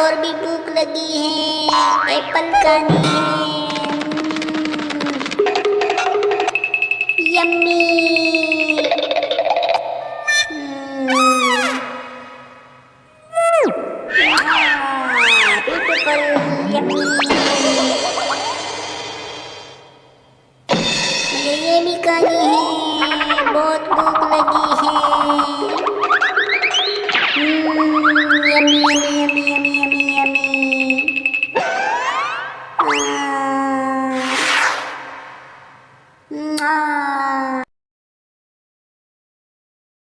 اور بھی بھوک لگی ہے، ایپل کھانی ہے، یمی۔ بیوٹیفل، یمی۔ مجھے یہ بھی کھانی ہے، بہت بھوک لگی ہے۔